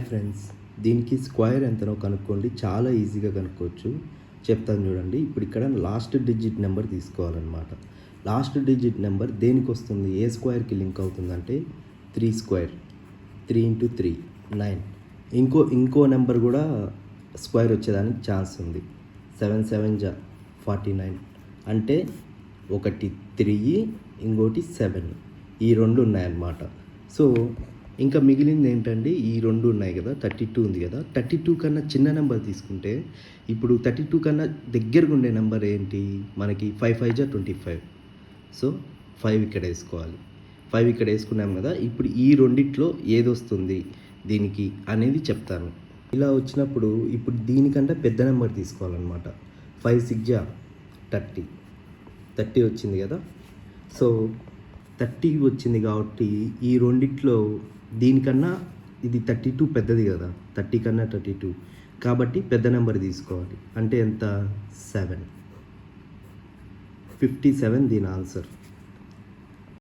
Friends, దీనికి square ఎంతనో కనుక్కోండి. చాలా ఈజీగా కనుక్కోవచ్చు. చెప్తాను చూడండి. ఇప్పుడు ఇక్కడ లాస్ట్ డిజిట్ నెంబర్ తీసుకోవాలన్నమాట. లాస్ట్ డిజిట్ నెంబర్ దేనికి వస్తుంది, ఏ స్క్వేర్కి లింక్ అవుతుందంటే 3 స్క్వేర్. 3 × 3 9. ఇంకో నెంబర్ కూడా స్క్వేర్ వచ్చేదానికి ఛాన్స్ ఉంది. 7 7 49. అంటే ఒకటి 3, ఇంకోటి 7. ఈ రెండు ఉన్నాయన్నమాట. సో ఇంకా మిగిలింది ఏంటంటే ఈ రెండు ఉన్నాయి కదా, 32 ఉంది కదా. 32 కన్నా చిన్న నెంబర్ తీసుకుంటే, ఇప్పుడు 32 కన్నా దగ్గరగా ఉండే నెంబర్ ఏంటి మనకి? 5 5 25. సో 5 ఇక్కడ వేసుకోవాలి. 5 ఇక్కడ వేసుకున్నాం కదా. ఇప్పుడు ఈ రెండిట్లో ఏది వస్తుంది దీనికి అనేది చెప్తాను. ఇలా వచ్చినప్పుడు ఇప్పుడు దీనికంటే పెద్ద నెంబర్ తీసుకోవాలన్నమాట. 5 6 30. 30 వచ్చింది కదా. సో 30 వచ్చింది కాబట్టి ఈ రెండిట్లో దీనికన్నా ఇది 32 పెద్దది కదా, 30 కన్నా 32. కాబట్టి పెద్ద నెంబర్ తీసుకోవాలి. అంటే ఎంత? 7. 57 దీని ఆన్సర్.